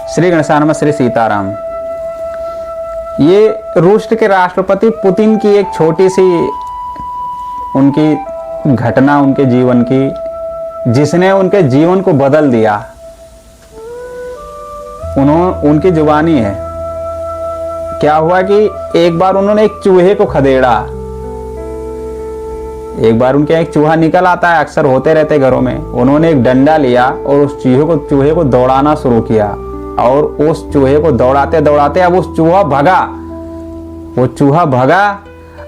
श्री गणेशानम, श्री सीताराम। ये रूस के राष्ट्रपति पुतिन की एक छोटी सी उनकी घटना उनके जीवन की, जिसने उनके जीवन को बदल दिया। उनकी जुबानी है। क्या हुआ कि एक बार उन्होंने एक चूहे को खदेड़ा। एक बार उनके एक चूहा निकल आता है, अक्सर होते रहते घरों में। उन्होंने एक डंडा लिया और उस चूहे को दौड़ाना शुरू किया, और उस चूहे को दौड़ाते दौड़ाते अब उस चूहा भगा। वो चूहा भगा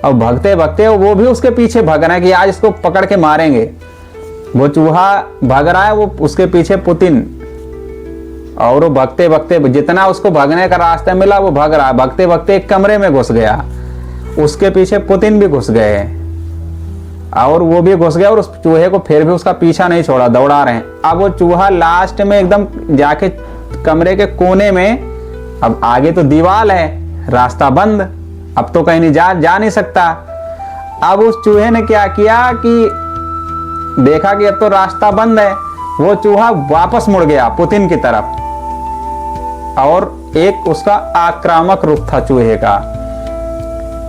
और भगते भगते वो भी उसके पीछे भग रहा है कि आज इसको पकड़ के मारेंगे। वो चूहा भग रहा है, वो उसके पीछे पुतिन, और वो भगते भगते जितना उसको भगने का रास्ता मिला वो भग रहा है। भगते भगते एक कमरे में घुस गया, उसके पीछे पुतिन भी घुस गए, और वो भी घुस गया, और उस चूहे को फिर भी उसका पीछा नहीं छोड़ा, दौड़ा रहे हैं। अब वो चूहा लास्ट में एकदम जाके कमरे के कोने में, अब आगे तो दीवार है, रास्ता बंद, अब तो कहीं नहीं जा नहीं सकता। अब उस चूहे ने क्या किया कि देखा कि अब तो रास्ता बंद है, वो चूहा वापस मुड़ गया पुतिन की तरफ, और एक उसका आक्रामक रूप था चूहे का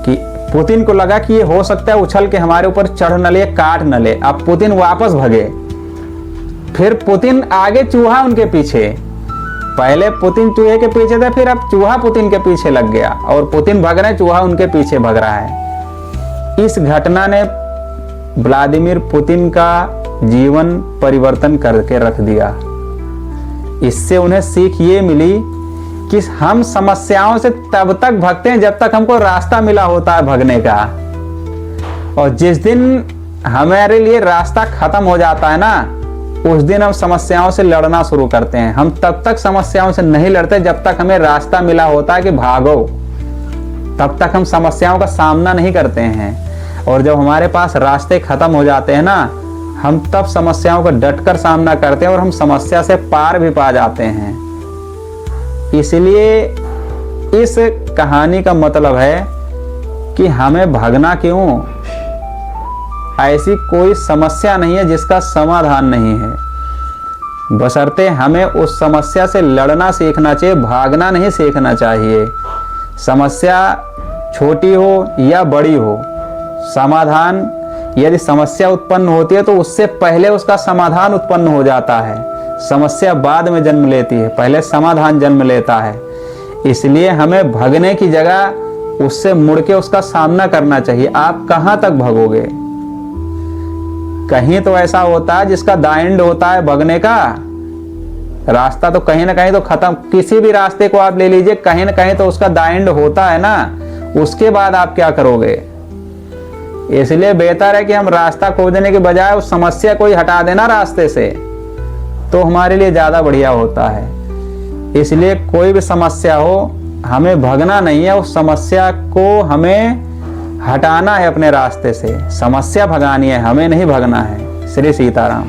कि पुतिन को लगा कि ये हो सकता है उछल के हमारे ऊपर चढ़ न ले, काट न ले। अब पुतिन वापस भगे, फिर पुतिन आगे, चूहा उनके पीछे। पहले पुतिन चूहे के पीछे थे, फिर अब चूहा पुतिन के पीछे लग गया, और पुतिन भग रहे, चूहा उनके पीछे भग रहा है। इस घटना ने व्लादिमीर पुतिन का जीवन परिवर्तन करके रख दिया। इससे उन्हें सीख ये मिली कि हम समस्याओं से तब तक भागते हैं जब तक हमको रास्ता मिला होता है भगने का, और जिस दिन हमारे लिए रास्ता खत्म हो जाता है ना, उस दिन हम समस्याओं से लड़ना शुरू करते हैं। हम तब तक समस्याओं से नहीं लड़ते जब तक हमें रास्ता मिला होता है कि भागो, तब तक हम समस्याओं का सामना नहीं करते हैं। और जब हमारे पास रास्ते खत्म हो जाते हैं ना, हम तब समस्याओं का डटकर सामना करते हैं और हम समस्या से पार भी पा जाते हैं। इसलिए इस कहानी का मतलब है कि हमें भागना क्यों? ऐसी कोई समस्या नहीं है जिसका समाधान नहीं है, बशर्ते हमें उस समस्या से लड़ना सीखना चाहिए, भागना नहीं सीखना चाहिए। समस्या छोटी हो या बड़ी हो, समाधान, यदि समस्या उत्पन्न होती है तो उससे पहले उसका समाधान उत्पन्न हो जाता है। समस्या बाद में जन्म लेती है, पहले समाधान जन्म लेता है। इसलिए हमें भगने की जगह उससे मुड़ के उसका सामना करना चाहिए। आप कहां तक भगोगे? कहीं तो ऐसा होता है जिसका द एंड होता है भगने का रास्ता, तो कहीं ना कहीं तो खत्म। किसी भी रास्ते को आप ले लीजिए, कहीं ना कहीं तो उसका द एंड होता है ना, उसके बाद आप क्या करोगे? इसलिए बेहतर है कि हम रास्ता खोजने के बजाय उस समस्या को ही हटा देना रास्ते से, तो हमारे लिए ज्यादा बढ़िया होता है। इसलिए कोई भी समस्या हो, हमें भगना नहीं है, उस समस्या को हमें हटाना है अपने रास्ते से। समस्या भगानी है, हमें नहीं भगना है। श्री सीताराम।